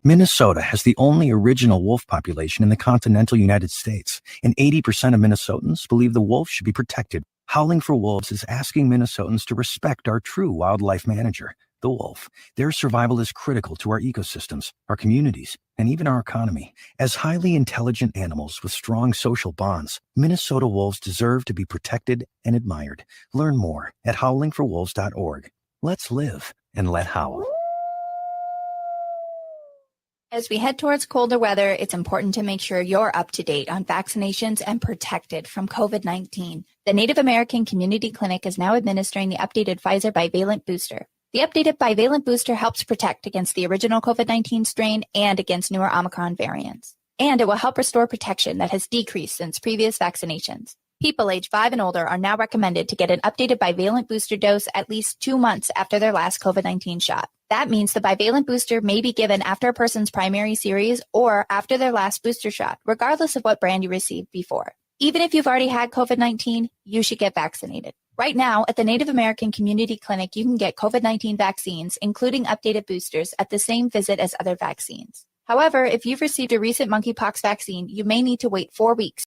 Minnesota has the only original wolf population in the continental United States, and 80% of Minnesotans believe the wolf should be protected. Howling for Wolves is asking Minnesotans to respect our true wildlife manager, the wolf. Their survival is critical to our ecosystems, our communities, and even our economy. As highly intelligent animals with strong social bonds, Minnesota wolves deserve to be protected and admired. Learn more at howlingforwolves.org. Let's live and let howl. As we head towards colder weather, it's important to make sure you're up to date on vaccinations and protected from COVID-19. The Native American Community Clinic is now administering the updated Pfizer bivalent booster. The updated bivalent booster helps protect against the original COVID-19 strain and against newer Omicron variants. And it will help restore protection that has decreased since previous vaccinations. People age 5 and older are now recommended to get an updated bivalent booster dose at least 2 months after their last COVID-19 shot. That means the bivalent booster may be given after a person's primary series or after their last booster shot, regardless of what brand you received before. Even if you've already had COVID-19, you should get vaccinated. Right now, at the Native American Community Clinic, you can get COVID-19 vaccines, including updated boosters, at the same visit as other vaccines. However, if you've received a recent monkeypox vaccine, you may need to wait 4 weeks.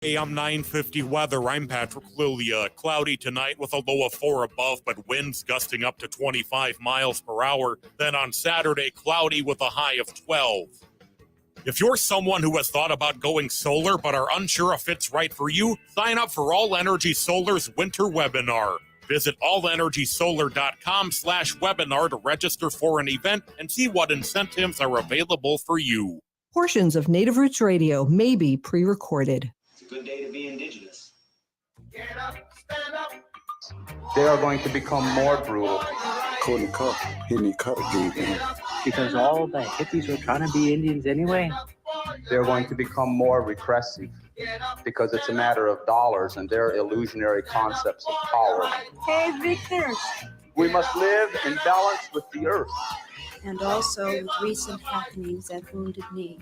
AM 950 weather. I'm Patrick Lilia. Cloudy tonight with a low of 4 above, but winds gusting up to 25 miles per hour. Then on Saturday, cloudy with a high of 12. If you're someone who has thought about going solar but are unsure if it's right for you, sign up for All Energy Solar's winter webinar. Visit allenergysolar.com/webinar to register for an event and see what incentives are available for you. Portions of Native Roots Radio may be pre-recorded. It's a good day to be Indigenous. Get up, stand up. They are going to become more brutal. Couldn't cut, hitting cut again. Because all the hippies were trying to be Indians anyway. They're going to become more repressive because it's a matter of dollars and their illusionary concepts of power. Hey, Victor. We must live in balance with the earth. And also with recent happenings at Wounded Knee.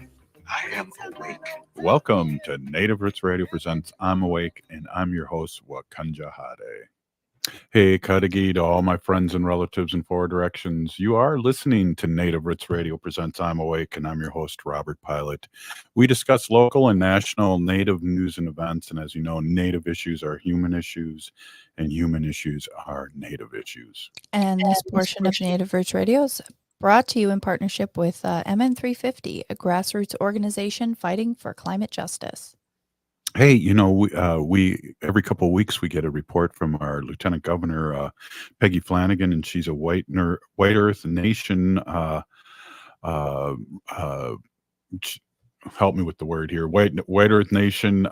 I am awake. Welcome to Native Roots Radio presents I'm Awake, and I'm your host, Wakanja Hade. Hey, Kadagi, to all my friends and relatives in 4 directions. You are listening to Native Roots Radio presents I'm Awake, and I'm your host, Robert Pilot. We discuss local and national Native news and events, and as you know, Native issues are human issues, and human issues are Native issues. And this portion of Native Roots Radio is brought to you in partnership with MN350, a grassroots organization fighting for climate justice. Hey, you know, we every couple of weeks we get a report from our Lieutenant Governor, Peggy Flanagan, and she's a White Earth Nation. Help me with the word here. White Earth Nation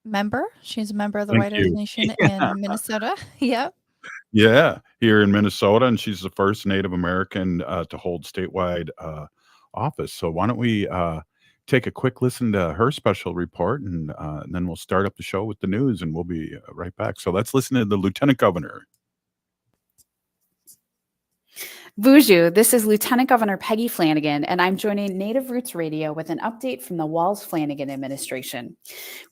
member. She's a member of the White Earth Nation in Minnesota. Yep. Yeah, here in Minnesota, and she's the first Native American to hold statewide office. So why don't we take a quick listen to her special report, and then we'll start up the show with the news, and we'll be right back. So let's listen to the Lieutenant Governor. Bonjour, this is Lieutenant Governor Peggy Flanagan, and I'm joining Native Roots Radio with an update from the Walz-Flanagan administration.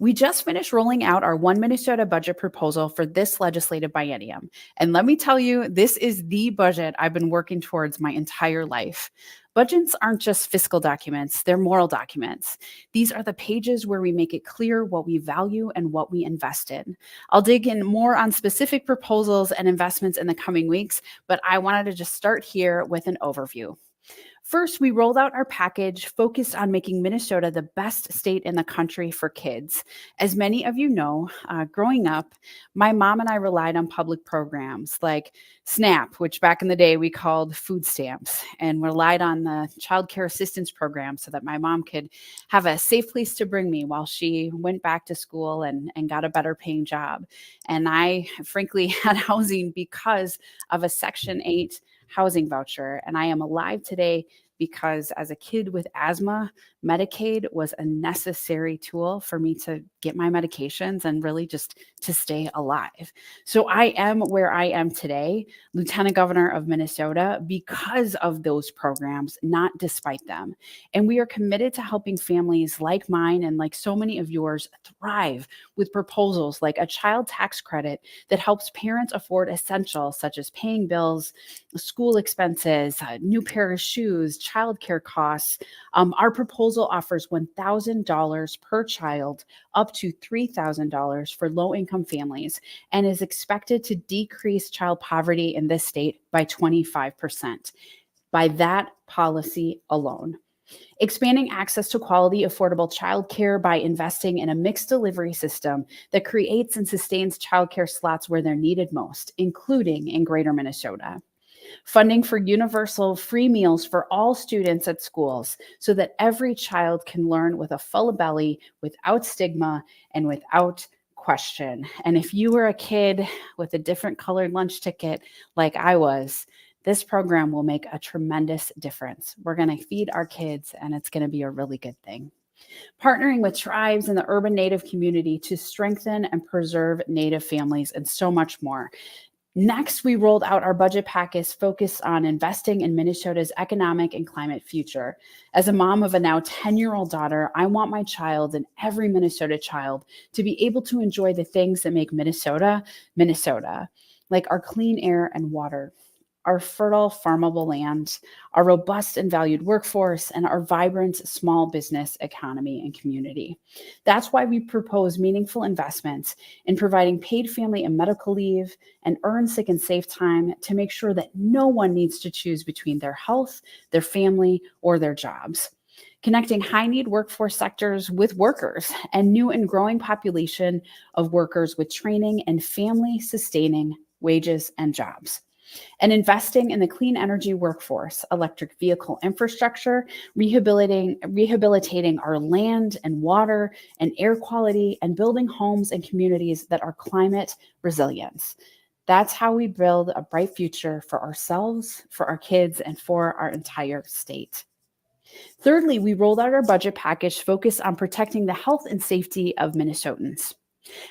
We just finished rolling out our One Minnesota budget proposal for this legislative biennium. And let me tell you, this is the budget I've been working towards my entire life. Budgets aren't just fiscal documents, they're moral documents. These are the pages where we make it clear what we value and what we invest in. I'll dig in more on specific proposals and investments in the coming weeks, but I wanted to just start here with an overview. First, we rolled out our package focused on making Minnesota the best state in the country for kids. As many of you know, growing up, my mom and I relied on public programs like SNAP, which back in the day we called food stamps, and relied on the child care assistance program so that my mom could have a safe place to bring me while she went back to school and got a better paying job. And I frankly had housing because of a Section 8 housing voucher. And I am alive today because as a kid with asthma, Medicaid was a necessary tool for me to get my medications and really just to stay alive. So I am where I am today, Lieutenant Governor of Minnesota, because of those programs, not despite them. And we are committed to helping families like mine and like so many of yours thrive with proposals like a child tax credit that helps parents afford essentials such as paying bills, school expenses, new pair of shoes, childcare costs. Our proposal offers $1,000 per child, up to $3,000 for low-income families, and is expected to decrease child poverty in this state by 25%. By that policy alone. Expanding access to quality, affordable childcare by investing in a mixed delivery system that creates and sustains childcare slots where they're needed most, including in Greater Minnesota. Funding for universal free meals for all students at schools so that every child can learn with a full belly, without stigma, and without question. And if you were a kid with a different colored lunch ticket like I was, this program will make a tremendous difference. We're going to feed our kids, and it's going to be a really good thing. Partnering with tribes and the urban Native community to strengthen and preserve Native families, and so much more. Next, we rolled out our budget package focused on investing in Minnesota's economic and climate future. As a mom of a now 10-year-old daughter, I want my child and every Minnesota child to be able to enjoy the things that make Minnesota, Minnesota, like our clean air and water, our fertile farmable land, our robust and valued workforce, and our vibrant small business economy and community. That's why we propose meaningful investments in providing paid family and medical leave and earn sick and safe time to make sure that no one needs to choose between their health, their family, or their jobs. Connecting high-need workforce sectors with workers and new and growing population of workers with training and family-sustaining wages and jobs. And investing in the clean energy workforce, electric vehicle infrastructure, rehabilitating our land and water and air quality, and building homes and communities that are climate resilient. That's how we build a bright future for ourselves, for our kids, and for our entire state. Thirdly, we rolled out our budget package focused on protecting the health and safety of Minnesotans.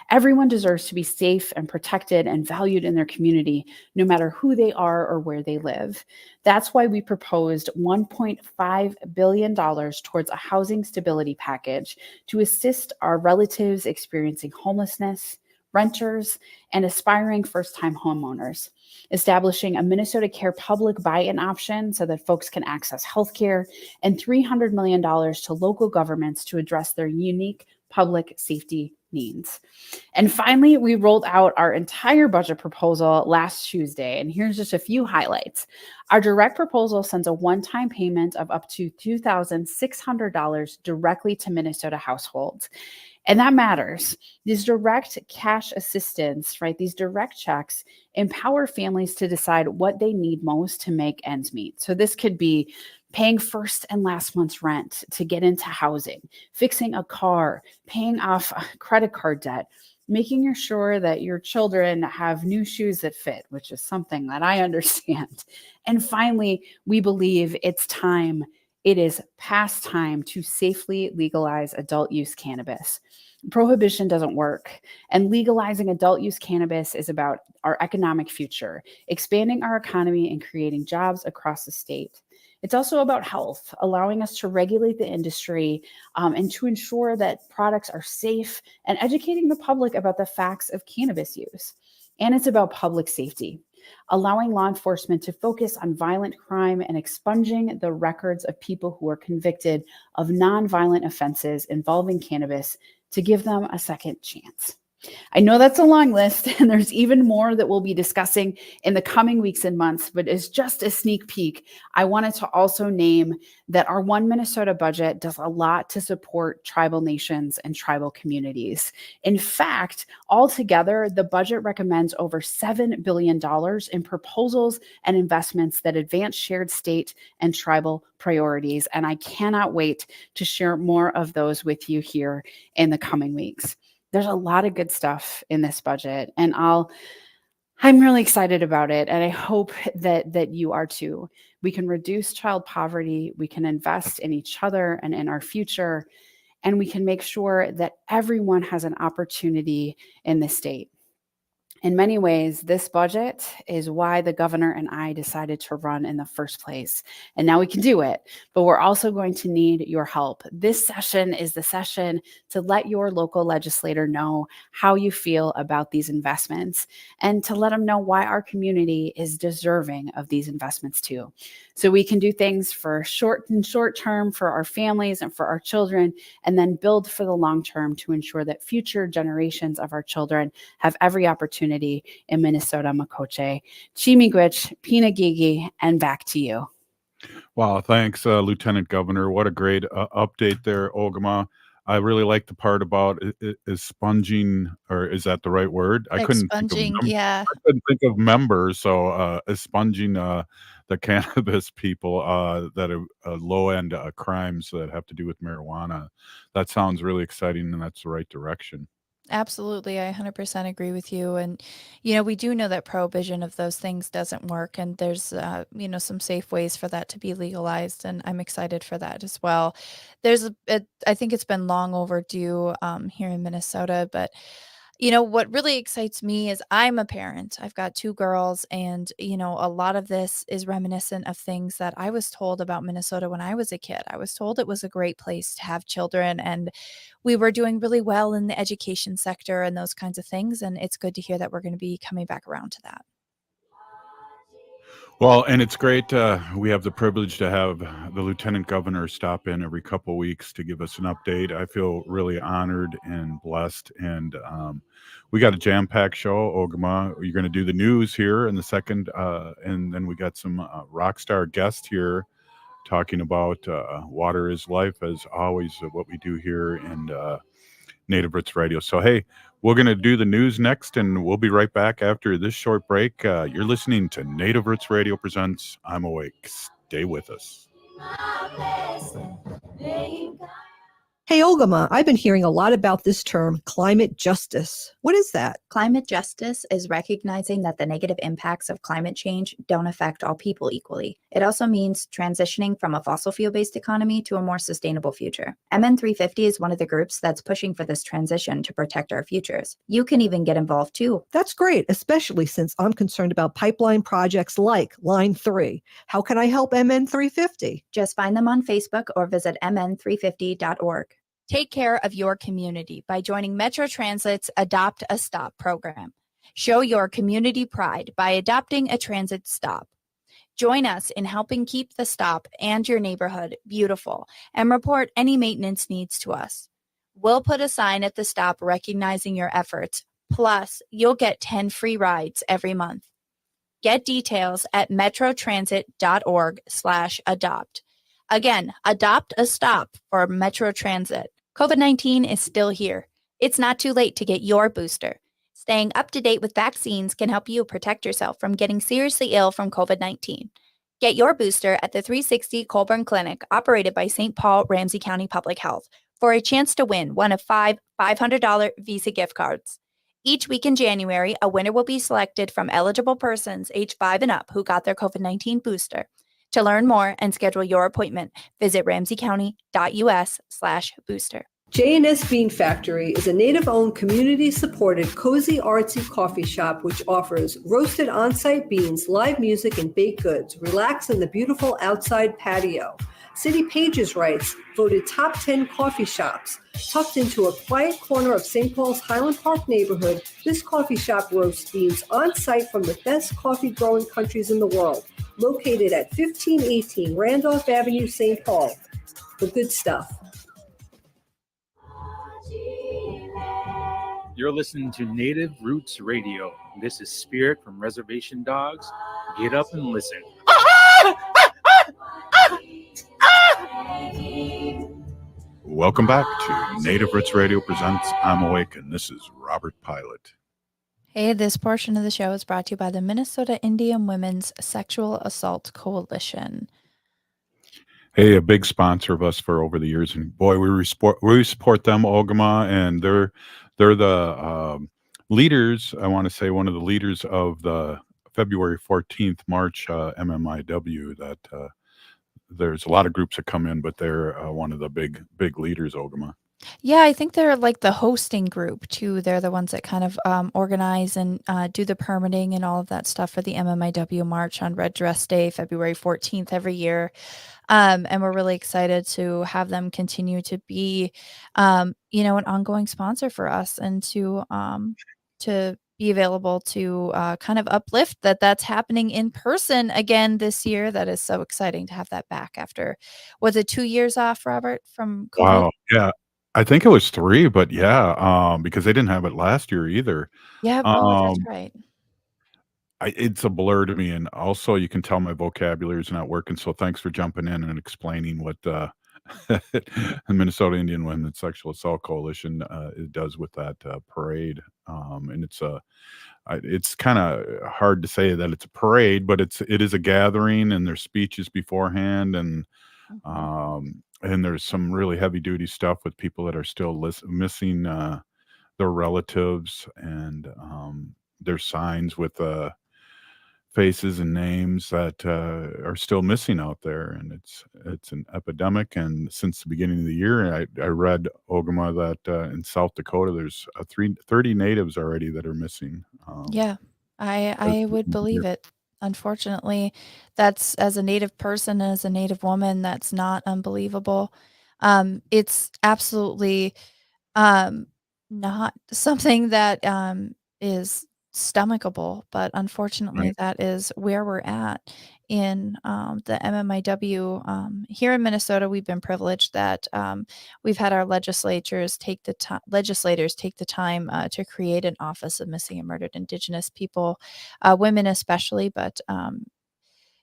Everyone deserves to be safe and protected and valued in their community, no matter who they are or where they live. That's why we proposed $1.5 billion towards a housing stability package to assist our relatives experiencing homelessness, renters, and aspiring first-time homeowners. Establishing a Minnesota Care public buy-in option so that folks can access healthcare, and $300 million to local governments to address their unique public safety needs. And finally, we rolled out our entire budget proposal last Tuesday, and here's just a few highlights. Our direct proposal sends a one-time payment of up to $2,600 directly to Minnesota households. And that matters. These direct cash assistance, right? These direct checks empower families to decide what they need most to make ends meet. So this could be paying first and last month's rent to get into housing, fixing a car, paying off credit card debt, making sure that your children have new shoes that fit, which is something that I understand. And finally, we believe it's time. It is past time to safely legalize adult use cannabis. Prohibition doesn't work, and legalizing adult use cannabis is about our economic future, expanding our economy and creating jobs across the state. It's also about health, allowing us to regulate the industry and to ensure that products are safe, and educating the public about the facts of cannabis use. And it's about public safety. allowing law enforcement to focus on violent crime and expunging the records of people who are convicted of nonviolent offenses involving cannabis to give them a second chance. I know that's a long list, and there's even more that we'll be discussing in the coming weeks and months, but as just a sneak peek, I wanted to also name that our One Minnesota budget does a lot to support tribal nations and tribal communities. In fact, altogether, the budget recommends over $7 billion in proposals and investments that advance shared state and tribal priorities, and I cannot wait to share more of those with you here in the coming weeks. There's a lot of good stuff in this budget, and I'm really excited about it, and I hope that you are too. We can reduce child poverty, we can invest in each other and in our future, and we can make sure that everyone has an opportunity in this state. In many ways, this budget is why the governor and I decided to run in the first place. And now we can do it, but we're also going to need your help. This session is the session to let your local legislator know how you feel about these investments and to let them know why our community is deserving of these investments too. So we can do things for short term for our families and for our children, and then build for the long term to ensure that future generations of our children have every opportunity in Minnesota Makoche. Chimigwich, Pinagigi, and back to you. Wow, thanks, Lieutenant Governor. What a great update there, Ogama. I really like the part about expunging, or is that the right word? I couldn't think of members, so expunging the cannabis people that are low-end crimes that have to do with marijuana. That sounds really exciting, and that's the right direction. Absolutely. I 100% agree with you. And, we do know that prohibition of those things doesn't work. And there's, some safe ways for that to be legalized. And I'm excited for that as well. I think it's been long overdue here in Minnesota. But, what really excites me is I'm a parent. I've got 2 girls. And, a lot of this is reminiscent of things that I was told about Minnesota when I was a kid. I was told it was a great place to have children, and we were doing really well in the education sector and those kinds of things. And it's good to hear that we're going to be coming back around to that. Well, and it's great. We have the privilege to have the Lieutenant Governor stop in every couple of weeks to give us an update. I feel really honored and blessed. And we got a jam-packed show, Ogama. You're going to do the news here in the second. And then we got some rock star guests here talking about water is life, as always, what we do here in Native Roots Radio. So, hey, we're going to do the news next, and we'll be right back after this short break. You're listening to Native Roots Radio presents I'm Awake. Stay with us. Hey, Ogama, I've been hearing a lot about this term, climate justice. What is that? Climate justice is recognizing that the negative impacts of climate change don't affect all people equally. It also means transitioning from a fossil fuel-based economy to a more sustainable future. MN350 is one of the groups that's pushing for this transition to protect our futures. You can even get involved too. That's great, especially since I'm concerned about pipeline projects like Line 3. How can I help MN350? Just find them on Facebook or visit mn350.org. Take care of your community by joining Metro Transit's Adopt a Stop program. Show your community pride by adopting a transit stop. Join us in helping keep the stop and your neighborhood beautiful, and report any maintenance needs to us. We'll put a sign at the stop recognizing your efforts, plus you'll get 10 free rides every month. Get details at metrotransit.org/adopt. Again, adopt a stop for Metro Transit. COVID-19 is still here. It's not too late to get your booster. Staying up to date with vaccines can help you protect yourself from getting seriously ill from COVID-19. Get your booster at the 360 Colburn Clinic, operated by St. Paul Ramsey County Public Health, for a chance to win one of 5 $500 Visa gift cards. Each week in January, a winner will be selected from eligible persons age 5 and up who got their COVID-19 booster. To learn more and schedule your appointment, visit ramseycounty.us/booster. J&S Bean Factory is a Native-owned, community-supported, cozy, artsy coffee shop which offers roasted on-site beans, live music, and baked goods. Relax in the beautiful outside patio. City Pages writes, voted top 10 coffee shops. Tucked into a quiet corner of St. Paul's Highland Park neighborhood, this coffee shop roasts beans on site from the best coffee growing countries in the world. Located at 1518 Randolph Avenue, St. Paul. The good stuff. You're listening to Native Roots Radio. This is Spirit from Reservation Dogs. Get up and listen. Welcome back to Native Roots Radio presents I'm Awake, and this is Robert Pilot. Hey, this portion of the show is brought to you by the Minnesota Indian Women's Sexual Assault Coalition. Hey, a big sponsor of us for over the years, and boy, we support them, Ogama, and they're the leaders. I want to say one of the leaders of the February 14th March MMIW. That there's a lot of groups that come in, but they're one of the big leaders, Ogama. Yeah, I think they're like the hosting group too. They're the ones that kind of organize and do the permitting and all of that stuff for the MMIW March on Red Dress Day, February 14th every year. And we're really excited to have them continue to be, an ongoing sponsor for us and to be available to kind of uplift that's happening in person again this year. That is so exciting to have that back after, was it 2 years off, Robert, from COVID? Wow, yeah. I think it was 3, but yeah, because they didn't have it last year either. Yeah, that's right. It's a blur to me, and also you can tell my vocabulary is not working. So thanks for jumping in and explaining what the Minnesota Indian Women's Sexual Assault Coalition it does with that parade. And it's kind of hard to say that it's a parade, but it is a gathering, and there's speeches beforehand, and there's some really heavy duty stuff with people that are still missing their relatives, and there's signs with faces and names that are still missing out there, and it's an epidemic. And since the beginning of the year, I read, Ogama, that in South Dakota there's 30 natives already that are missing. Yeah, I would believe it. Unfortunately, that's, as a Native person, as a Native woman, that's not unbelievable. It's absolutely not something that is stomachable, but unfortunately, Right. that is where we're at in the MMIW. Here in Minnesota, we've been privileged that we've had our legislators take the time to create an Office of Missing and Murdered Indigenous People, women especially, but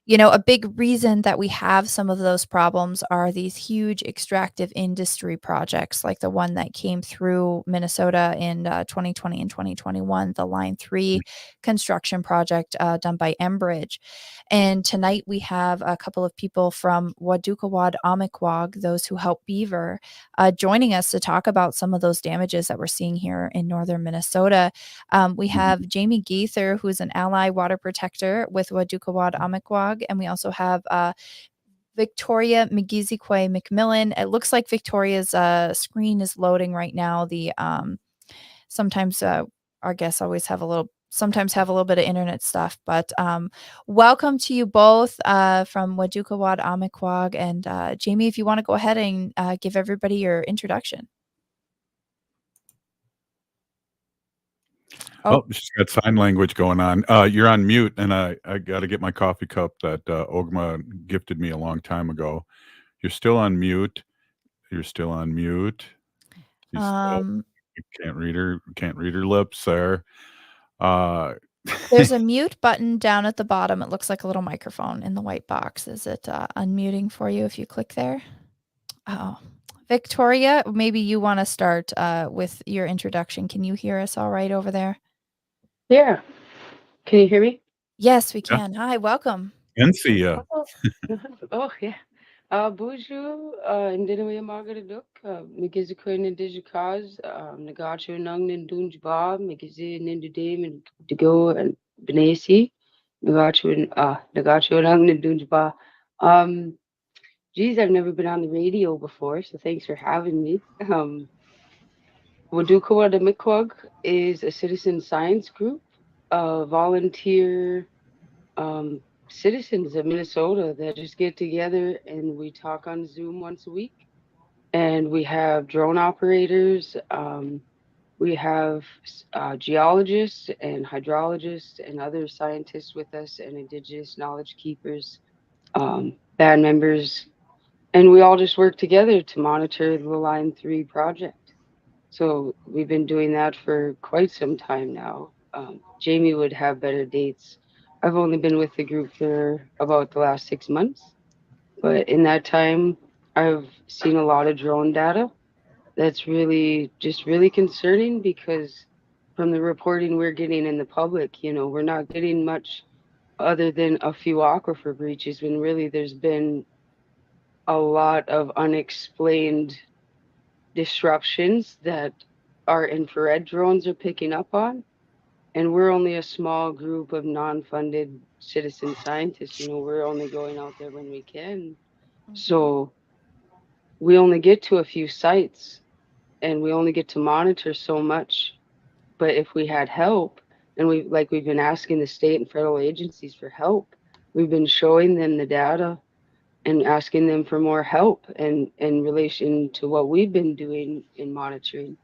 a big reason that we have some of those problems are these huge extractive industry projects, like the one that came through Minnesota in 2020 and 2021, the Line 3 construction project done by Enbridge. And tonight we have a couple of people from Waadookawaad Amikwag, those who help Beaver, joining us to talk about some of those damages that we're seeing here in northern Minnesota. We have Jami Gaither, who is an ally water protector with Waadookawaad Amikwag, and we also have Victoria McMillan. It looks like Victoria's screen is loading right now. The sometimes our guests sometimes have a little bit of internet stuff, but welcome to you both from Waadookawaad Amikwag. And Jami, if you want to go ahead and give everybody your introduction. Oh, she's got sign language going on. You're on mute, and I got to get my coffee cup that Ogama gifted me a long time ago. You're still on mute. You're still on mute. You can't read her lips there. There's a mute button down at the bottom. It looks like a little microphone in the white box. Is it unmuting for you if you click there? Oh, Victoria, maybe you want to start with your introduction. Can you hear us all right over there? Yeah. Can you hear me? Yes, we can. Hi, welcome. And see ya. Oh, yeah. Bonjour, Indinaway Margaret, Migizuquin and Digicaz, Nagacho Nung and Dunjba, Migizi Nindudame and Digo and Benesi, Nagacho Nung and Dunjba. Geez, I've never been on the radio before, so thanks for having me. Waadookawaad Amikwag is a citizen science group, volunteer citizens of Minnesota that just get together and we talk on Zoom once a week. And we have drone operators. We have geologists and hydrologists and other scientists with us and Indigenous knowledge keepers, band members, and we all just work together to monitor the Line 3 project. So we've been doing that for quite some time now. Jami would have better dates. I've only been with the group for about the last 6 months, but in that time, I've seen a lot of drone data that's really concerning because from the reporting we're getting in the public, we're not getting much other than a few aquifer breaches when really there's been a lot of unexplained disruptions that our infrared drones are picking up on. And we're only a small group of non-funded citizen scientists. We're only going out there when we can. So we only get to a few sites and we only get to monitor so much. But if we had help, and we've been asking the state and federal agencies for help, we've been showing them the data and asking them for more help in relation to what we've been doing in monitoring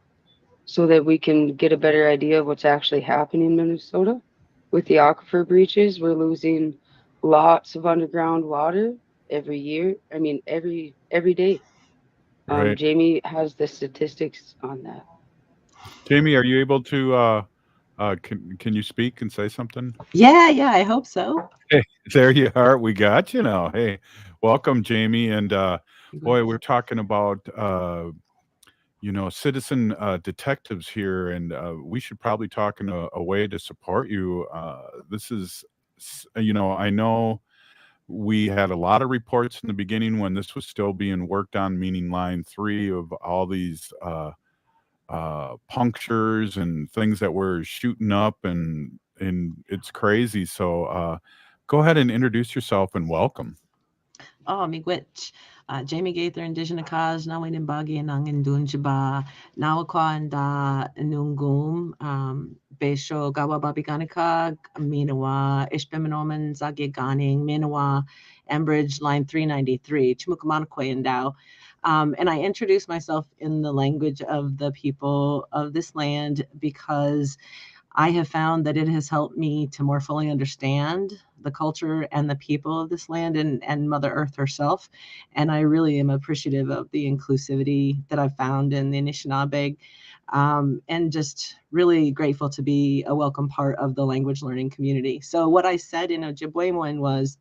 so that we can get a better idea of what's actually happening in Minnesota. With the aquifer breaches, we're losing lots of underground water every year. I mean, every day. Right. Jami has the statistics on that. Jami, are you able to can you speak and say something? Yeah, I hope so. Hey, there you are. We got you now. Hey, welcome, Jami. And boy, we're talking about citizen detectives here, and we should probably talk in a way to support you. This is, I know we had a lot of reports in the beginning when this was still being worked on, meaning Line 3, of all these punctures and things that were shooting up, and it's crazy. So go ahead and introduce yourself and welcome. Oh, miigwech. Jami Gaither, Anishinaabe, Nawin and Bagi and Angin Dunjaba, Nawakanda, Nungum, Besho, Gawa Babiganikag, Minawa, Ishbeminoman, Zagiganing, Minawa, Enbridge, Line 393, Chimukamanakwe and Dow. And I introduce myself in the language of the people of this land because I have found that it has helped me to more fully understand the culture and the people of this land and Mother Earth herself. And I really am appreciative of the inclusivity that I've found in the Anishinaabe, and just really grateful to be a welcome part of the language learning community. So what I said in Ojibwe was,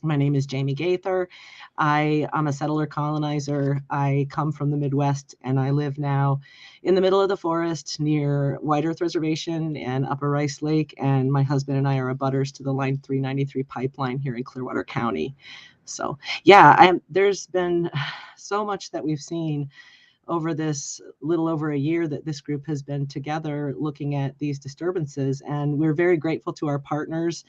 my name is Jami Gaither. I'm a settler colonizer. I come from the Midwest, and I live now in the middle of the forest near White Earth Reservation and Upper Rice Lake. And my husband and I are abutters to the Line 393 pipeline here in Clearwater County. So yeah, there's been so much that we've seen over this little over a year that this group has been together looking at these disturbances. And we're very grateful to our partners.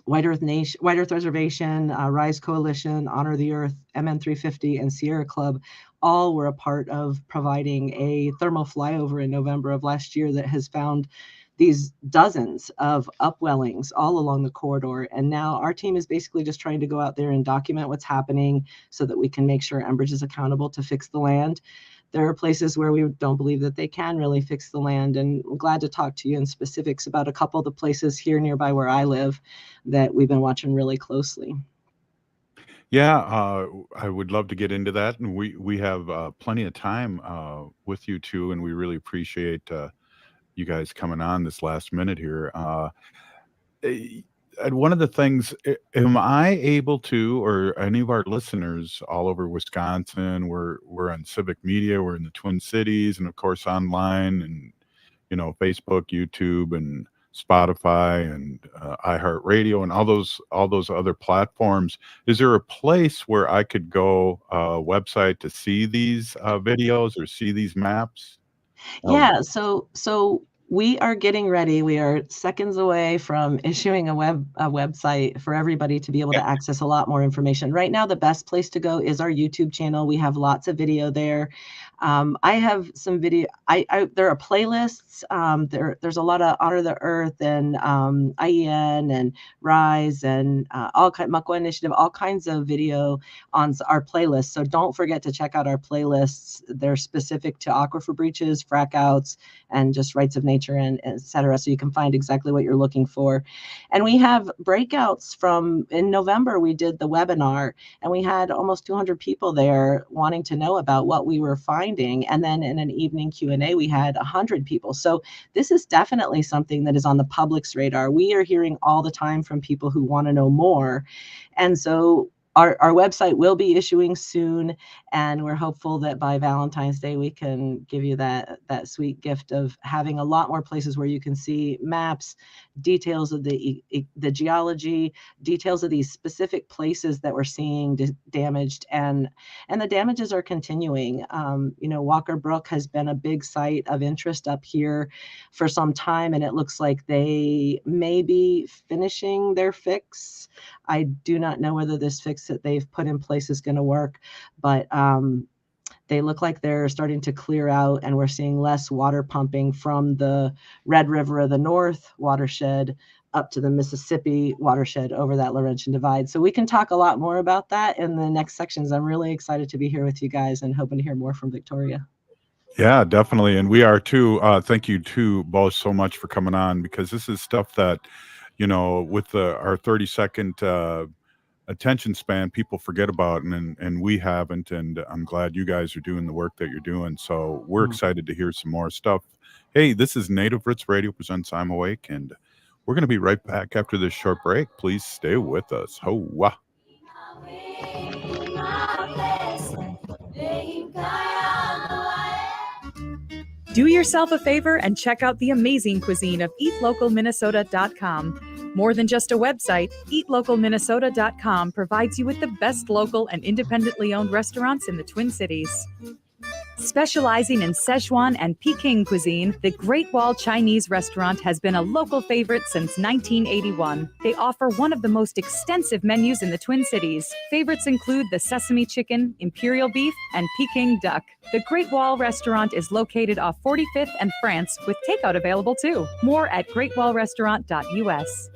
White Earth Nation, White Earth Reservation, Rise Coalition, Honor the Earth, MN350, and Sierra Club all were a part of providing a thermal flyover in November of last year that has found these dozens of upwellings all along the corridor. And now our team is basically just trying to go out there and document what's happening so that we can make sure Enbridge is accountable to fix the land. There are places where we don't believe that they can really fix the land. And I'm glad to talk to you in specifics about a couple of the places here nearby where I live that we've been watching really closely. Yeah, I would love to get into that. And we have plenty of time with you two, and we really appreciate you guys coming on this last minute here. And one of the things, am I able to, or any of our listeners all over Wisconsin, we're on civic media, we're in the Twin Cities, and of course online, and Facebook, YouTube, and Spotify, and iHeartRadio, and all those other platforms. Is there a place where I could go, website, to see these videos or see these maps? Yeah, so we are getting ready. We are seconds away from issuing a website for everybody to be able to access a lot more information. Right now, the best place to go is our YouTube channel. We have lots of video there. I have some video. There are playlists. There's a lot of Honor the Earth and IEN and Rise and Makwa Initiative, all kinds of video on our playlist. So don't forget to check out our playlists. They're specific to aquifer breaches, frack outs, and just rights of nature and et cetera. So you can find exactly what you're looking for. And we have breakouts in November, we did the webinar and we had almost 200 people there wanting to know about what we were finding. And then in an evening Q&A, we had 100 people. So this is definitely something that is on the public's radar. We are hearing all the time from people who want to know more. And so our website will be issuing soon, and we're hopeful that by Valentine's Day we can give you that sweet gift of having a lot more places where you can see maps, details of the geology, details of these specific places that we're seeing damaged, and the damages are continuing. Walker Brook has been a big site of interest up here for some time, and it looks like they may be finishing their fix. I do not know whether this fix that they've put in place is going to work, but they look like they're starting to clear out, and we're seeing less water pumping from the Red River of the North watershed up to the Mississippi watershed over that Laurentian Divide. So we can talk a lot more about that in the next sections. I'm really excited to be here with you guys and hoping to hear more from Victoria. Yeah, definitely. And we are too. Thank you too both so much for coming on, because this is stuff that, with our 30-second attention span, people forget about, and we haven't. And I'm glad you guys are doing the work that you're doing. So we're excited to hear some more stuff. Hey, this is Native Roots Radio presents I'm Awake, and we're going to be right back after this short break. Please stay with us. Hoa. Do yourself a favor and check out the amazing cuisine of eatlocalminnesota.com. More than just a website, eatlocalminnesota.com provides you with the best local and independently owned restaurants in the Twin Cities. Specializing in Szechuan and Peking cuisine, the Great Wall Chinese restaurant has been a local favorite since 1981. They offer one of the most extensive menus in the Twin Cities. Favorites include the sesame chicken, imperial beef, and Peking duck. The Great Wall restaurant is located off 45th and France, with takeout available too. More at greatwallrestaurant.us.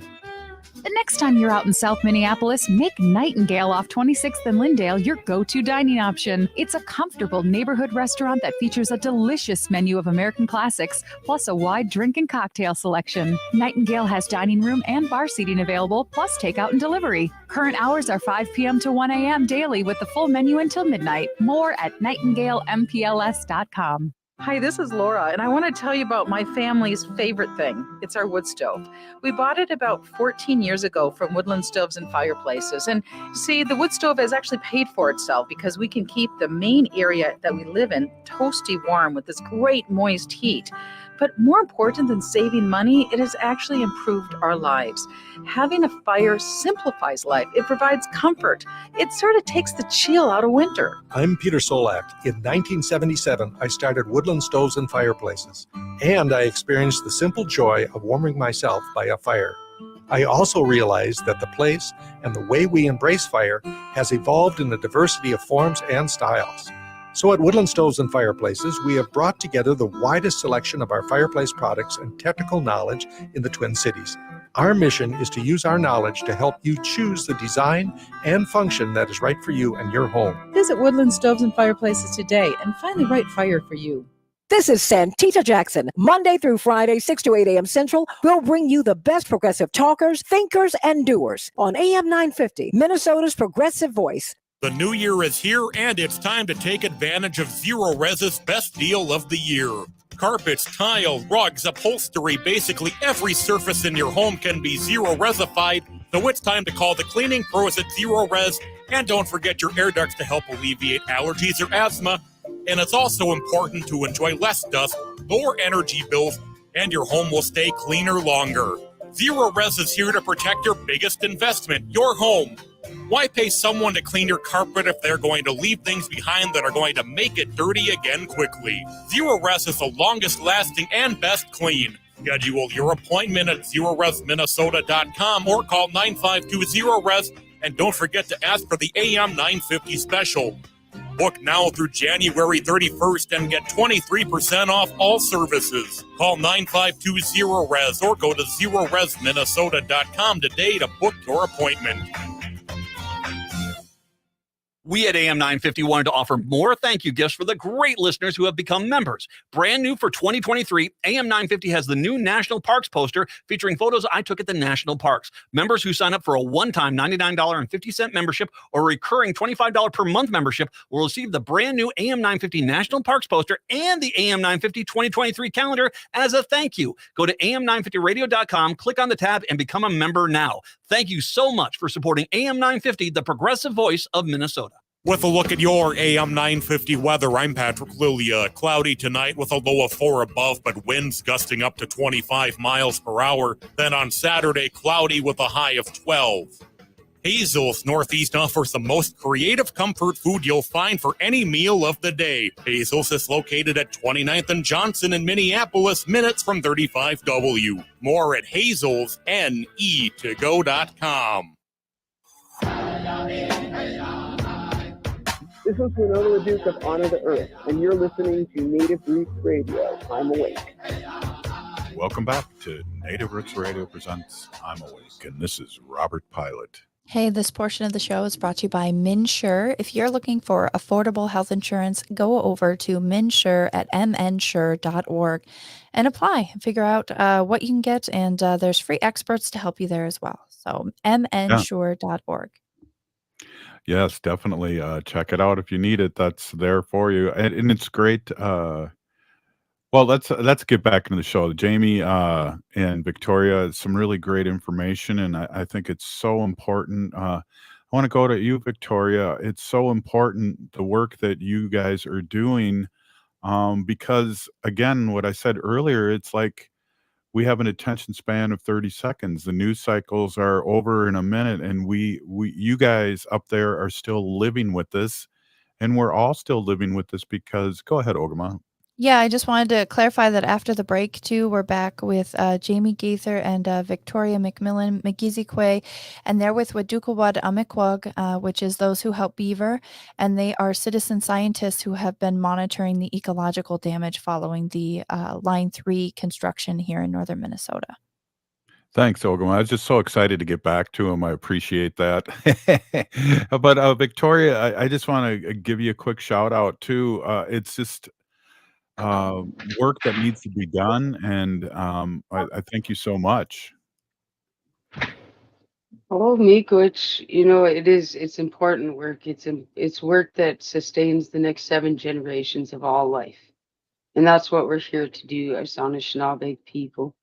The next time you're out in South Minneapolis, make Nightingale off 26th and Lyndale your go-to dining option. It's a comfortable neighborhood restaurant that features a delicious menu of American classics, plus a wide drink and cocktail selection. Nightingale has dining room and bar seating available, plus takeout and delivery. Current hours are 5 p.m. to 1 a.m. daily, with the full menu until midnight. More at nightingalempls.com. Hi, this is Laura, and I want to tell you about my family's favorite thing. It's our wood stove. We bought it about 14 years ago from Woodland Stoves and Fireplaces. And see, the wood stove has actually paid for itself because we can keep the main area that we live in toasty warm with this great moist heat. But more important than saving money, it has actually improved our lives. Having a fire simplifies life. It provides comfort. It sort of takes the chill out of winter. I'm Peter Solak. In 1977, I started Woodland Stoves and Fireplaces, and I experienced the simple joy of warming myself by a fire. I also realized that the place and the way we embrace fire has evolved in a diversity of forms and styles. So at Woodland Stoves and Fireplaces, we have brought together the widest selection of our fireplace products and technical knowledge in the Twin Cities. Our mission is to use our knowledge to help you choose the design and function that is right for you and your home. Visit Woodland Stoves and Fireplaces today and find the right fire for you. This is Santita Jackson. Monday through Friday, 6 to 8 a.m. Central, we'll bring you the best progressive talkers, thinkers, and doers on AM 950, Minnesota's progressive voice. The new year is here, and it's time to take advantage of Zero Res's best deal of the year. Carpets, tile, rugs, upholstery, basically every surface in your home can be Zero Resified, so it's time to call the cleaning pros at Zero Res, and don't forget your air ducts to help alleviate allergies or asthma. And it's also important to enjoy less dust, lower energy bills, and your home will stay cleaner longer. Zero Res is here to protect your biggest investment, your home. Why pay someone to clean your carpet if they're going to leave things behind that are going to make it dirty again quickly? Zero Res is the longest lasting and best clean. Schedule your appointment at zeroresminnesota.com or call 952-ZERO-RES, and don't forget to ask for the AM 950 special. Book now through January 31st and get 23% off all services. Call 9520-RES or go to zeroresminnesota.com today to book your appointment. We at AM 950 wanted to offer more thank you gifts for the great listeners who have become members. Brand new for 2023, AM 950 has the new National Parks poster featuring photos I took at the national parks. Members who sign up for a one-time $99.50 membership or recurring $25 per month membership will receive the brand new AM 950 National Parks poster and the AM 950 2023 calendar as a thank you. Go to am950radio.com, click on the tab, and become a member now. Thank you so much for supporting AM 950, the progressive voice of Minnesota. With a look at your AM 950 weather, I'm Patrick Lilia. Cloudy tonight with a low of 4 above, but winds gusting up to 25 miles per hour. Then on Saturday, cloudy with a high of 12. Hazel's Northeast offers the most creative comfort food you'll find for any meal of the day. Hazel's is located at 29th and Johnson in Minneapolis, minutes from 35W. More at hazelsne2go.com. This is Winona LaDuke of Honor the Earth, and you're listening to Native Roots Radio. I'm Awake. Welcome back to Native Roots Radio presents I'm Awake, and this is Robert Pilot. Hey, this portion of the show is brought to you by MnSure. If you're looking for affordable health insurance, go over to MnSure at mnsure.org and apply and figure out what you can get. And there's free experts to help you there as well. So mnsure.org. Yes, definitely. Check it out if you need it. That's there for you, and it's great. Well, let's get back into the show. Jamie and Victoria, some really great information, and I think it's so important. I want to go to you, Victoria. It's so important, the work that you guys are doing, because again, what I said earlier, it's like we have an attention span of 30 seconds. The news cycles are over in a minute, and you guys up there are still living with this, and we're all still living with this because, go ahead, Ogama. Yeah, I just wanted to clarify that after the break, too, we're back with Jami Gaither and Victoria McMillan, Megizikwe, and they're with Waadookawaad Amikwag, which is those who help beaver, and they are citizen scientists who have been monitoring the ecological damage following the Line 3 construction here in northern Minnesota. Thanks, Ogama. I was just so excited to get back to him. I appreciate that. But Victoria, I just want to give you a quick shout out, too. It's just work that needs to be done, and I thank you so much. Oh, Miko, it's important work. It's work that sustains the next 7 generations of all life, and that's what we're here to do as Anishinaabe people.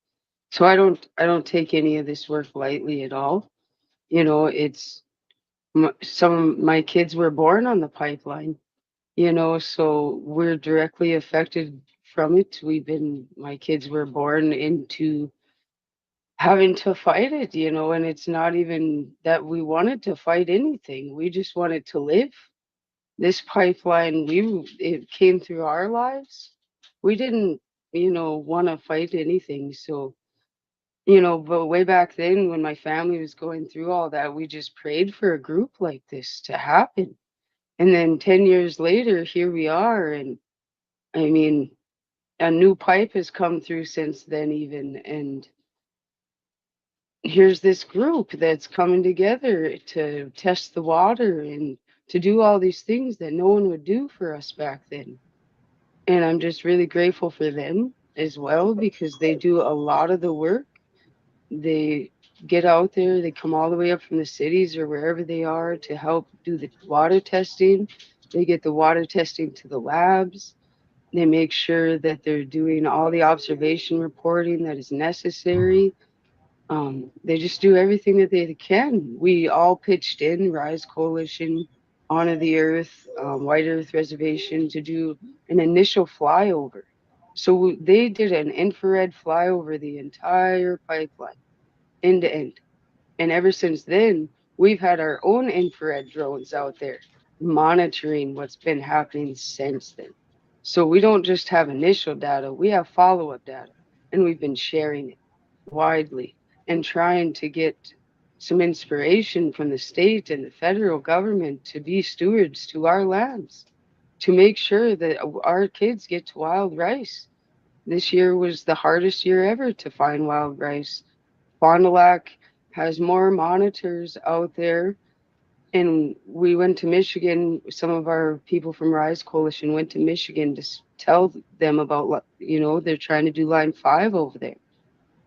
So I don't take any of this work lightly at all. It's some of my kids were born on the pipeline. So we're directly affected from it. My kids were born into having to fight it, and it's not even that we wanted to fight anything. We just wanted to live. This pipeline, it came through our lives. We didn't, want to fight anything. So, but way back then when my family was going through all that, we just prayed for a group like this to happen. And then 10 years later, here we are. And I mean, a new pipe has come through since then even. And here's this group that's coming together to test the water and to do all these things that no one would do for us back then. And I'm just really grateful for them as well, because they do a lot of the work. They get out there, they come all the way up from the cities or wherever they are to help do the water testing. They get the water testing to the labs. They make sure that they're doing all the observation reporting that is necessary. They just do everything that they can. We all pitched in, Rise Coalition, Honor the Earth, White Earth Reservation, to do an initial flyover. So they did an infrared flyover the entire pipeline, end to end. And ever since then, we've had our own infrared drones out there monitoring what's been happening since then. So we don't just have initial data, we have follow-up data, and we've been sharing it widely and trying to get some inspiration from the state and the federal government to be stewards to our lands. to make sure that our kids get to wild rice. This year was the hardest year ever to find wild rice. Fond du Lac has more monitors out there. And we went to Michigan. Some of our people from Rise Coalition went to Michigan to tell them about, they're trying to do Line 5 over there.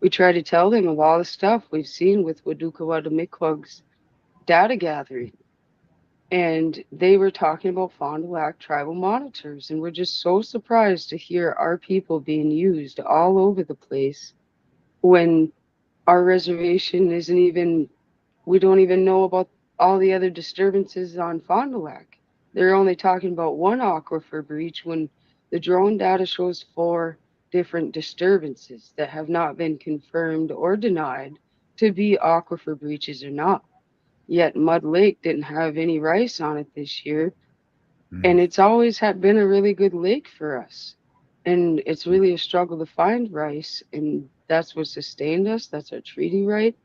We try to tell them of all the stuff we've seen with Waadookawaad Amikwag's data gathering. And they were talking about Fond du Lac tribal monitors. And we're just so surprised to hear our people being used all over the place when our reservation isn't even, we don't even know about all the other disturbances on Fond du Lac. They're only talking about one aquifer breach when the drone data shows 4 different disturbances that have not been confirmed or denied to be aquifer breaches or not. Yet Mud Lake didn't have any rice on it this year. And it's always been a really good lake for us. And it's really a struggle to find rice. And that's what sustained us. That's our treaty right.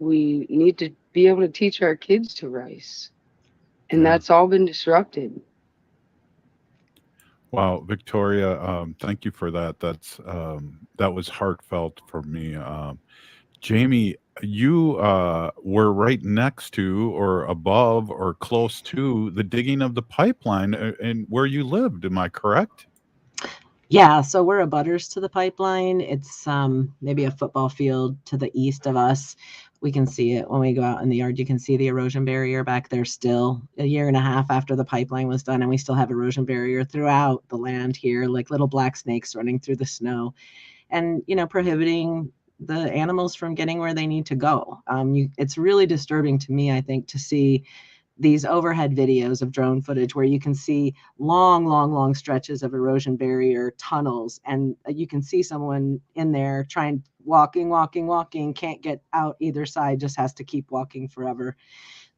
We need to be able to teach our kids to rice. And that's all been disrupted. Wow, Victoria, thank you for that. That was heartfelt for me. Jamie, you were right next to or above or close to the digging of the pipeline and where you lived. Am I correct? Yeah, so we're abutters to the pipeline. It's maybe a football field to the east of us. We can see it when we go out in the yard. You can see the erosion barrier back there still a year and a half after the pipeline was done. And we still have erosion barrier throughout the land here, like little black snakes running through the snow and, prohibiting the animals from getting where they need to go. It's really disturbing to me, I think, to see these overhead videos of drone footage where you can see long stretches of erosion barrier tunnels, and you can see someone in there trying walking, can't get out either side, just has to keep walking forever.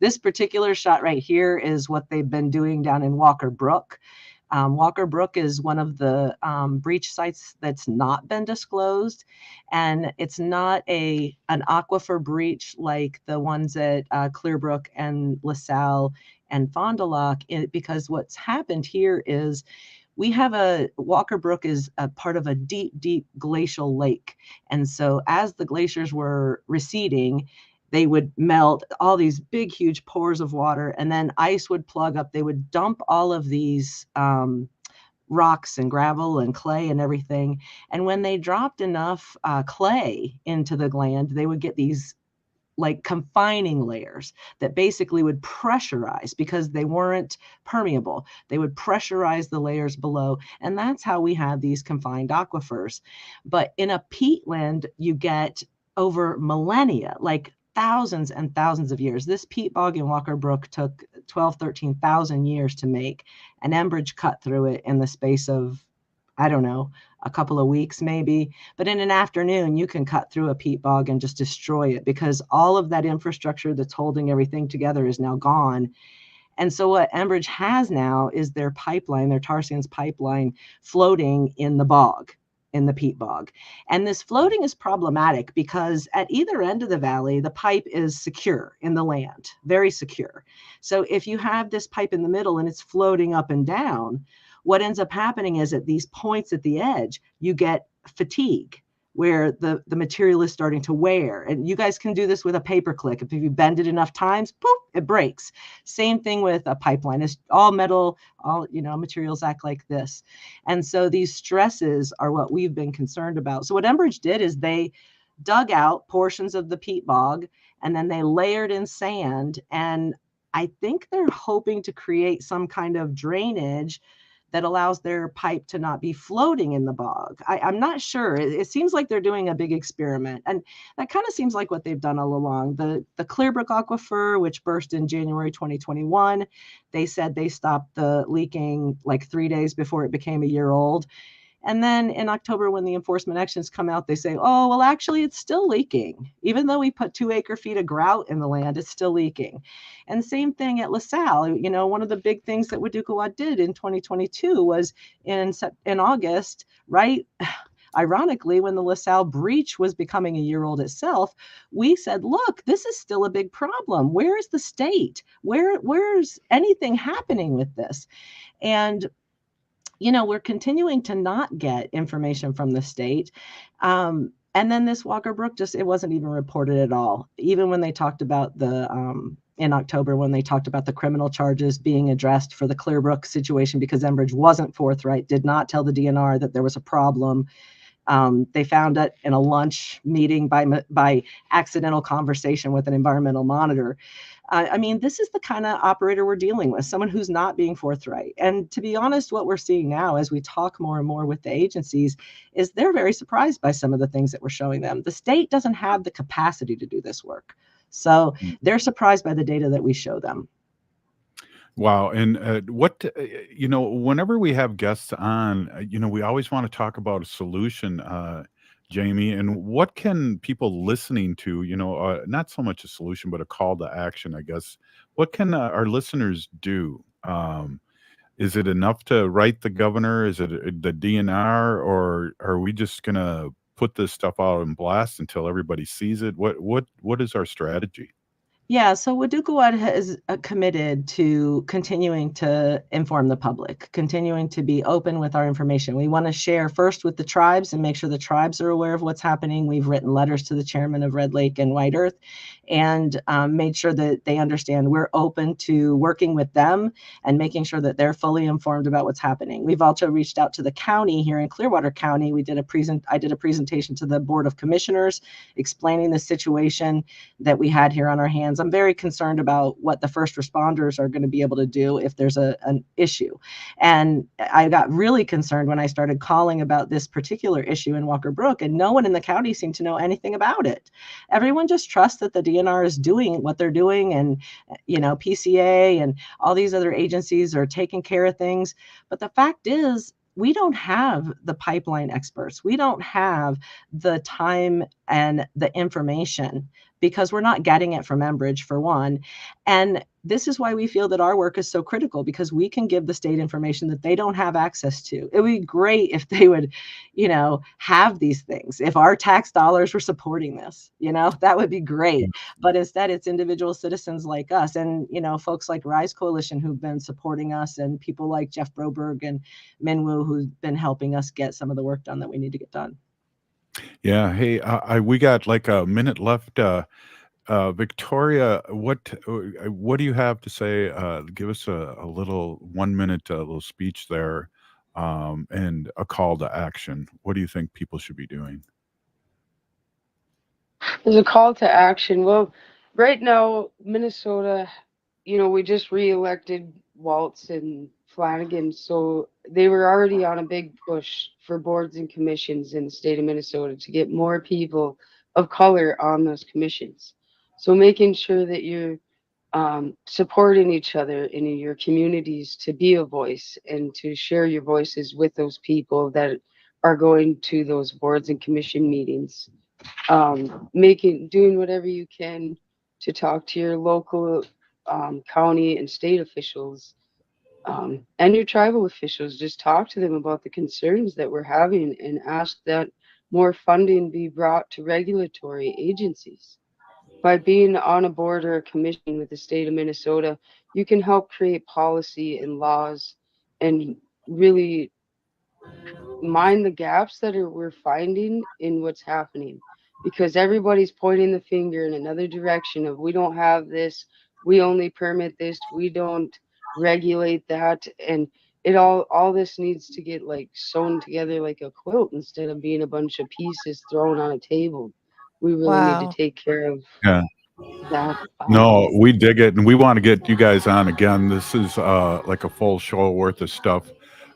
This particular shot right here is what they've been doing down in Walker Brook. Walker Brook is one of the breach sites that's not been disclosed, and it's not an aquifer breach like the ones at Clearbrook and LaSalle and Fond du Lac, because what's happened here is we have Walker Brook is a part of a deep glacial lake. And so as the glaciers were receding, they would melt all these big, huge pores of water, and then ice would plug up. They would dump all of these rocks and gravel and clay and everything. And when they dropped enough clay into the land, they would get these like confining layers that basically would pressurize because they weren't permeable. They would pressurize the layers below. And that's how we have these confined aquifers. But in a peatland, you get over millennia, like thousands and thousands of years. This peat bog in Walker Brook took 13,000 years to make. An Enbridge cut through it in the space of, I don't know, a couple of weeks maybe. But in an afternoon, you can cut through a peat bog and just destroy it because all of that infrastructure that's holding everything together is now gone. And so what Enbridge has now is their pipeline, their tar sands pipeline, floating in the bog, in the peat bog. And this floating is problematic because at either end of the valley, the pipe is secure in the land, very secure. So if you have this pipe in the middle and it's floating up and down, what ends up happening is at these points at the edge, you get fatigue where the material is starting to wear. And you guys can do this with a paper clip. If you bend it enough times, poof, it breaks. Same thing with a pipeline. It's all metal, all materials act like this. And so these stresses are what we've been concerned about. So what Enbridge did is they dug out portions of the peat bog and then they layered in sand. And I think they're hoping to create some kind of drainage that allows their pipe to not be floating in the bog. I'm not sure. It seems like they're doing a big experiment. And that kind of seems like what they've done all along. The Clearbrook Aquifer, which burst in January 2021, they said they stopped the leaking like 3 days before it became a year old. And then in October, when the enforcement actions come out, they say, oh, well, actually, it's still leaking. Even though we put 2 acre-feet of grout in the land, it's still leaking. And same thing at LaSalle. One of the big things that Waadookawaad did in 2022 was in August, right? ironically, when the LaSalle breach was becoming a year old itself, we said, look, this is still a big problem. Where is the state? Where's anything happening with this? And we're continuing to not get information from the state. And then this Walker Brook, it wasn't even reported at all. Even when they talked about in October, when they talked about the criminal charges being addressed for the Clearbrook situation, because Enbridge wasn't forthright, did not tell the DNR that there was a problem. They found it in a lunch meeting by accidental conversation with an environmental monitor. I mean, this is the kind of operator we're dealing with, someone who's not being forthright. And to be honest, what we're seeing now as we talk more and more with the agencies is they're very surprised by some of the things that we're showing them. The state doesn't have the capacity to do this work. So they're surprised by the data that we show them. Wow. And whenever we have guests on, we always want to talk about a solution, Jami, and what can people listening to, not so much a solution, but a call to action, I guess. What can our listeners do? Is it enough to write the governor? Is it the DNR? Or are we just going to put this stuff out and blast until everybody sees it? What is our strategy? Yeah, so Waadookawaad has committed to continuing to inform the public, continuing to be open with our information. We want to share first with the tribes and make sure the tribes are aware of what's happening. We've written letters to the chairman of Red Lake and White Earth and made sure that they understand we're open to working with them and making sure that they're fully informed about what's happening. We've also reached out to the county here in Clearwater County. I did a presentation to the Board of Commissioners explaining the situation that we had here on our hands. I'm very concerned about what the first responders are going to be able to do if there's an issue. And I got really concerned when I started calling about this particular issue in Walker Brook, and no one in the county seemed to know anything about it. Everyone just trusts that the DNR is doing what they're doing, and PCA and all these other agencies are taking care of things. But the fact is, we don't have the pipeline experts. We don't have the time and the information because we're not getting it from Enbridge, for one. And this is why we feel that our work is so critical, because we can give the state information that they don't have access to. It would be great if they would, have these things. If our tax dollars were supporting this, that would be great. But instead, it's individual citizens like us and, folks like Rise Coalition who've been supporting us, and people like Jeff Broberg and Minwoo who've been helping us get some of the work done that we need to get done. Yeah. Hey, we got like a minute left. Victoria, what do you have to say? Give us a little 1 minute little speech there, and a call to action. What do you think people should be doing? There's a call to action. Well, right now, Minnesota, we just reelected Waltz and Flanagan, so they were already on a big push for boards and commissions in the state of Minnesota to get more people of color on those commissions. So making sure that you're supporting each other in your communities to be a voice and to share your voices with those people that are going to those boards and commission meetings. Doing whatever you can to talk to your local county and state officials and your tribal officials. Just talk to them about the concerns that we're having and ask that more funding be brought to regulatory agencies. By being on a board or a commission with the state of Minnesota, you can help create policy and laws and really mind the gaps that we're finding in what's happening, because everybody's pointing the finger in another direction of we don't have this, we only permit this, we don't regulate that, and all this needs to get like sewn together like a quilt instead of being a bunch of pieces thrown on a table. We really need to take care of that. No, we dig it, and we want to get you guys on again. This is like a full show worth of stuff.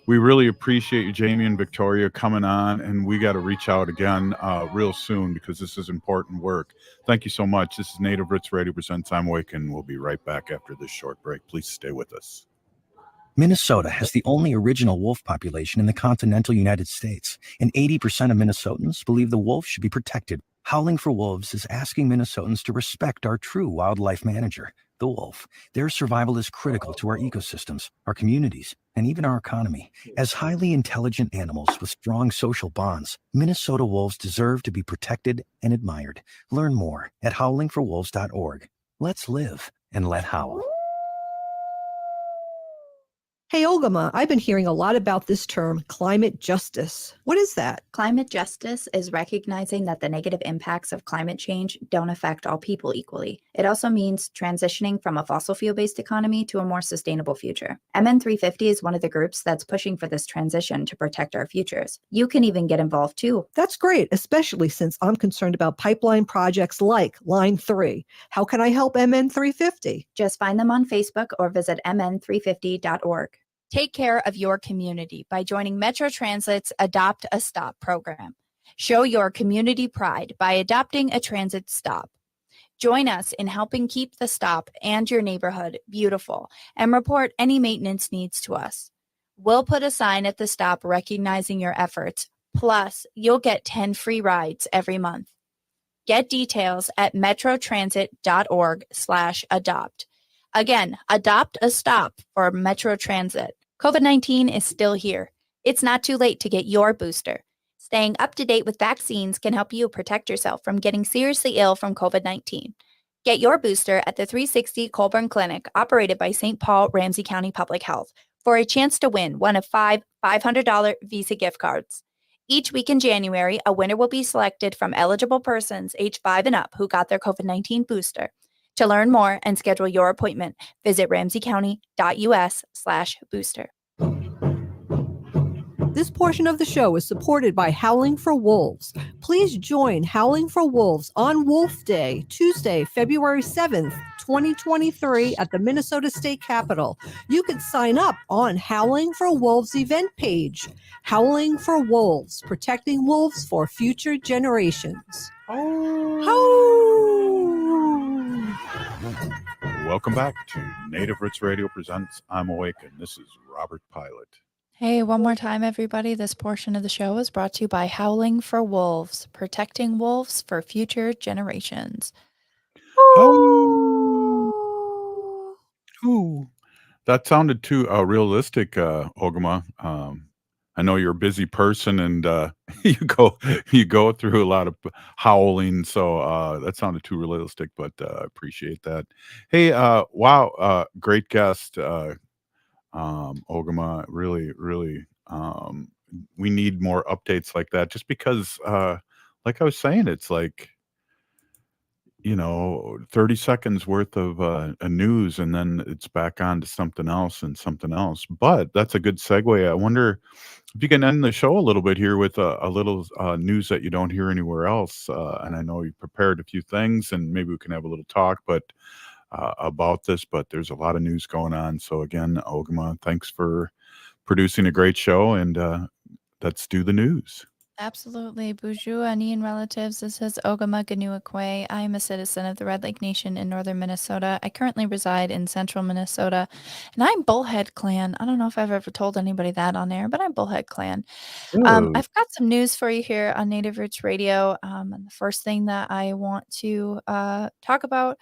We really appreciate you, Jami and Victoria, coming on, and we got to reach out again real soon because this is important work. Thank you so much. This is Native Roots Radio presents I'm Awake, and we'll be right back after this short break. Please stay with us. Minnesota has the only original wolf population in the continental United States, and 80% of Minnesotans believe the wolf should be protected. Howling for Wolves is asking Minnesotans to respect our true wildlife manager. The wolf. Their survival is critical to our ecosystems, our communities, and even our economy. As highly intelligent animals with strong social bonds, Minnesota wolves deserve to be protected and admired. Learn more at howlingforwolves.org. Let's live and let howl. Hey, Ogama, I've been hearing a lot about this term, climate justice. What is that? Climate justice is recognizing that the negative impacts of climate change don't affect all people equally. It also means transitioning from a fossil fuel-based economy to a more sustainable future. MN350 is one of the groups that's pushing for this transition to protect our futures. You can even get involved too. That's great, especially since I'm concerned about pipeline projects like Line 3. How can I help MN350? Just find them on Facebook or visit mn350.org. Take care of your community by joining Metro Transit's Adopt a Stop program. Show your community pride by adopting a transit stop. Join us in helping keep the stop and your neighborhood beautiful and report any maintenance needs to us. We'll put a sign at the stop recognizing your efforts, plus you'll get 10 free rides every month. Get details at metrotransit.org/adopt. Again, adopt a stop for Metro Transit. COVID-19 is still here. It's not too late to get your booster. Staying up to date with vaccines can help you protect yourself from getting seriously ill from COVID-19. Get your booster at the 360 Colburn Clinic, operated by St. Paul Ramsey County Public Health, for a chance to win one of 5 $500 Visa gift cards. Each week in January, a winner will be selected from eligible persons age 5 and up who got their COVID-19 booster. To learn more and schedule your appointment, visit ramseycounty.us/booster. This portion of the show is supported by Howling for Wolves. Please join Howling for Wolves on Wolf Day, Tuesday, February 7th, 2023 at the Minnesota State Capitol. You can sign up on Howling for Wolves event page. Howling for Wolves, protecting wolves for future generations. Welcome back to Native Roots Radio Presents I'm Awake, and this is Robert Pilot. Hey, one more time, everybody. This portion of the show is brought to you by Howling for Wolves, protecting wolves for future generations. Ooh. That sounded too realistic, Ogama. I know you're a busy person, and you go through a lot of howling, so that sounded too realistic. But I appreciate that. Hey, wow, great guest, Ogama. Really, really, we need more updates like that. Just because, like I was saying, it's like 30 seconds worth of news, and then it's back on to something else and something else. But that's a good segue. I wonder if you can end the show a little bit here with a little news that you don't hear anywhere else. And I know you prepared a few things, and maybe we can have a little talk about this, but there's a lot of news going on. So again, Ogama, thanks for producing a great show, and let's do the news. Absolutely. Bonjour, Ani and relatives. This is Ogama Ganuakwe. I am a citizen of the Red Lake Nation in northern Minnesota. I currently reside in central Minnesota, and I'm Bullhead Clan. I don't know if I've ever told anybody that on air, but I'm Bullhead Clan. I've got some news for you here on Native Roots Radio. And the first thing that I want to talk about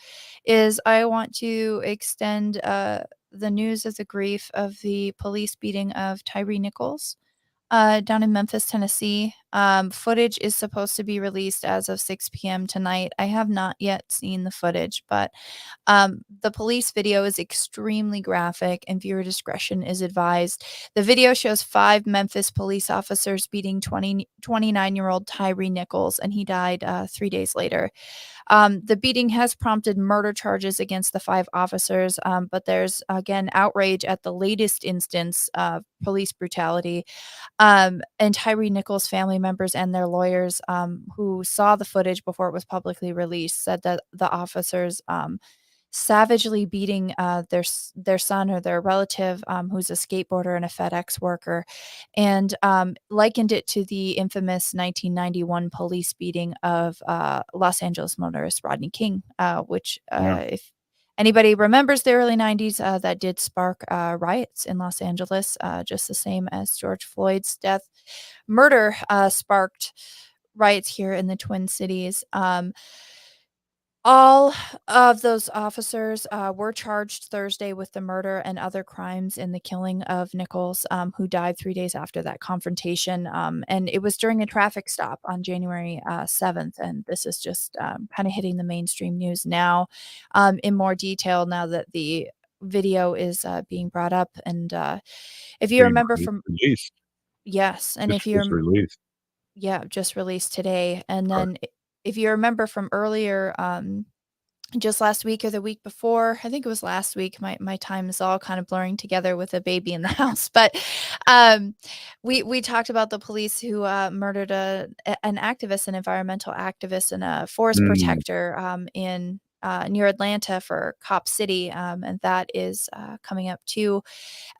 is I want to extend the news of the grief of the police beating of Tyree Nichols down in Memphis, Tennessee. Footage is supposed to be released as of 6 p.m. tonight. I have not yet seen the footage, but the police video is extremely graphic and viewer discretion is advised. The video shows 5 Memphis police officers beating 29-year-old Tyree Nichols, and he died 3 days later. The beating has prompted murder charges against the 5 officers, but there's, again, outrage at the latest instance of police brutality. And Tyree Nichols' family members and their lawyers who saw the footage before it was publicly released said that the officers savagely beating their son or their relative who's a skateboarder and a FedEx worker, and likened it to the infamous 1991 police beating of Los Angeles motorist Rodney King, which if anybody remembers the early 90s, that did spark riots in Los Angeles, just the same as George Floyd's murder sparked riots here in the Twin Cities. All of those officers were charged Thursday with the murder and other crimes in the killing of Nichols, who died 3 days after that confrontation. And it was during a traffic stop on January 7th. And this is just kind of hitting the mainstream news now in more detail now that the video is being brought up. And if you Being remember from, released. yes, and if Just you're, released. yeah, just released today. And Right. then if you remember from earlier, just last week or the week before, I think it was last week. My time is all kind of blurring together with a baby in the house. But we talked about the police who murdered an activist, an environmental activist, and a forest protector in near Atlanta for Cop City, and that is coming up too.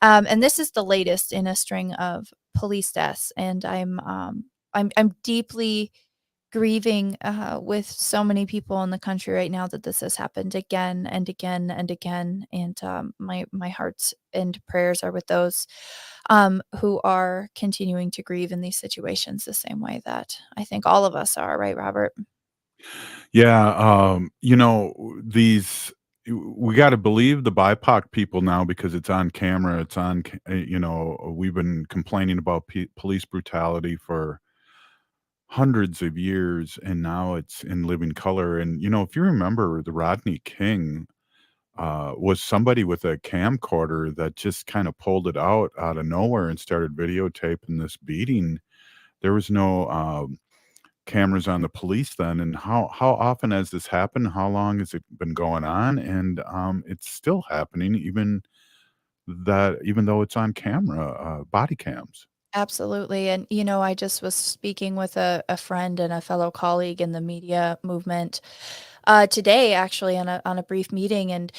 And this is the latest in a string of police deaths, and I'm deeply grieving with so many people in the country right now that this has happened again and again and again. And my hearts and prayers are with those who are continuing to grieve in these situations the same way that I think all of us are, right, Robert? Yeah, these we gotta believe the BIPOC people now because it's on camera, it's on ca we've been complaining about police brutality for hundreds of years, and now it's in living color, and, if you remember the Rodney King, was somebody with a camcorder that just kinda pulled it out of nowhere and started videotaping this beating. There was no, cameras on the police then, and how often has this happened? How long has it been going on? And, it's still happening even though it's on camera, body cams. Absolutely. And, I just was speaking with a friend and a fellow colleague in the media movement today, actually, on a brief meeting. And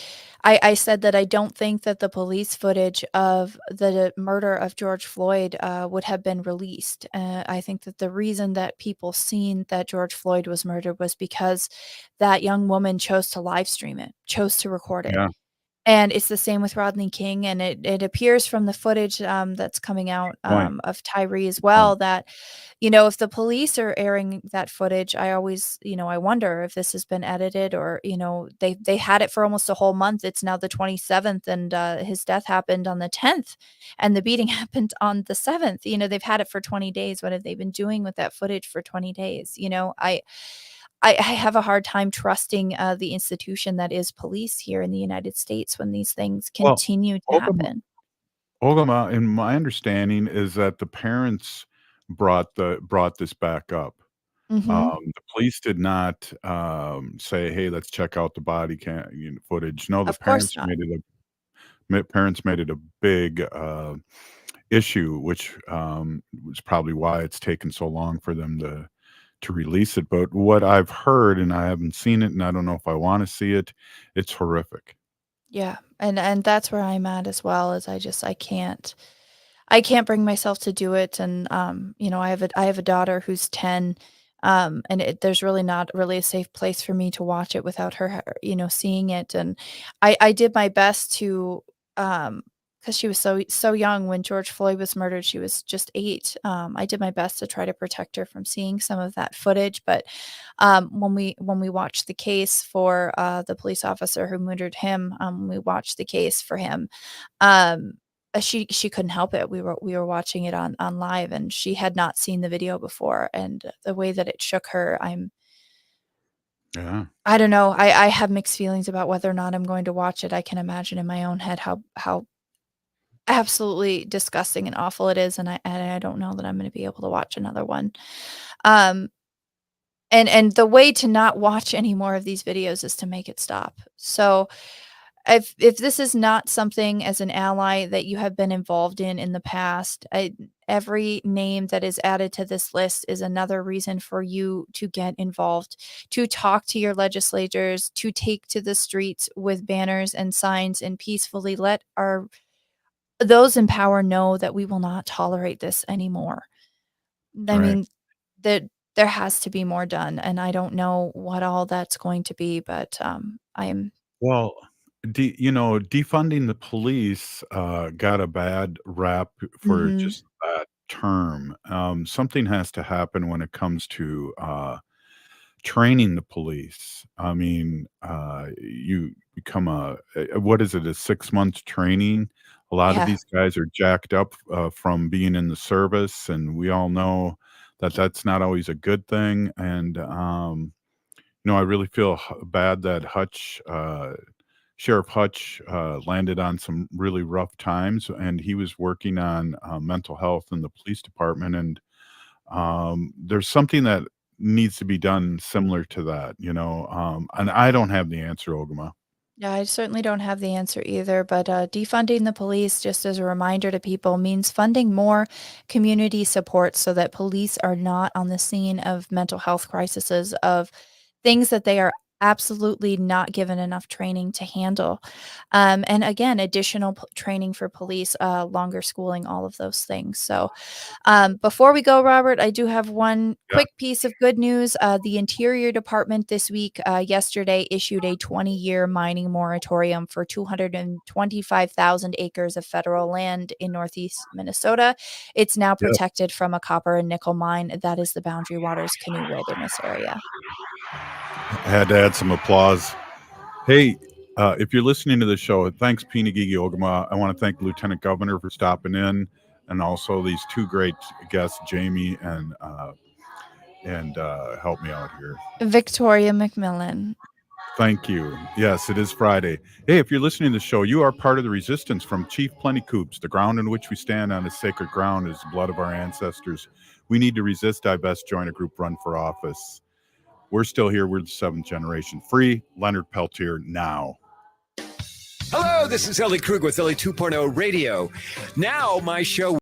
I said that I don't think that the police footage of the murder of George Floyd would have been released. I think that the reason that people seen that George Floyd was murdered was because that young woman chose to live stream it, chose to record it. Yeah. And it's the same with Rodney King, and it appears from the footage, that's coming out, Point. of Tyree as Good point. well that, if the police are airing that footage, I always, I wonder if this has been edited or, they had it for almost a whole month. It's now the 27th, and, his death happened on the 10th, and the beating happened on the 7th. They've had it for 20 days. What have they been doing with that footage for 20 days? I have a hard time trusting, the institution that is police here in the United States when these things Well, continue to Ogama happen. Ogama, in my understanding, is that the parents brought this back up. Mhm. The police did not, say, "Hey, let's check out the body footage." No, the Of course parents not. made it a big, issue, which, was probably why it's taken so long for them to release it, but what I've heard, and I haven't seen it, and I don't know if I wanna see it, it's horrific. Yeah, and that's where I'm at as well, is I can't bring myself to do it, and, I have a daughter who's 10, and there's really not really a safe place for me to watch it without her, seeing it, and I did my best to, because she was so young when George Floyd was murdered, she was just 8, I did my best to try to protect her from seeing some of that footage, but, when we watched the case for, the police officer who murdered him, we watched the case for him, um, she couldn't help it. We were watching it on live, and she had not seen the video before, and the way that it shook her, Yeah. I don't know. I have mixed feelings about whether or not I'm going to watch it. I can imagine in my own head how absolutely disgusting and awful it is, and I don't know that I'm gonna be able to watch another one. Um, and the way to not watch any more of these videos is to make it stop. So if this is not something as an ally that you have been involved in the past, every name that is added to this list is another reason for you to get involved, to talk to your legislators, to take to the streets with banners and signs and peacefully let those in power know that we will not tolerate this anymore. I Right. mean, that there has to be more done, and I don't know what all that's going to be, but I am. Well, defunding the police, got a bad rap for Mhm. just that term. Something has to happen when it comes to, training the police. I mean, you become a 6 months training. A lot of Yeah. these guys are jacked up from being in the service, and we all know that that's not always a good thing. And I really feel bad that Sheriff Hutch landed on some really rough times, and he was working on mental health in the police department. And there's something that needs to be done similar to that, and I don't have the answer, Ogama. Yeah, I certainly don't have the answer either, but defunding the police, just as a reminder to people, means funding more community support so that police are not on the scene of mental health crises, of things that they are absolutely not given enough training to handle. And again, additional training for police, longer schooling, all of those things. So before we go, Robert, I do have one quick piece of good news. The Interior Department this week, yesterday, issued a 20-year mining moratorium for 225,000 acres of federal land in northeast Minnesota. It's now protected from a copper and nickel mine. That is the Boundary Waters Canoe Wilderness area. I had to add some applause. Hey, if you're listening to the show, thanks, Pinagigi Ogama. I want to thank the Lieutenant Governor for stopping in, and also these two great guests, Jamie and help me out here, Victoria McMillan. Thank you. Yes, it is Friday. Hey, if you're listening to the show, you are part of the resistance from Chief Plenty Coups. The ground in which we stand on is sacred ground, is the blood of our ancestors. We need to resist, divest, join a group, run for office. We're still here. We're the seventh generation. Free Leonard Peltier now. Hello, this is Ellie Krug with Ellie 2.0 Radio. Now my show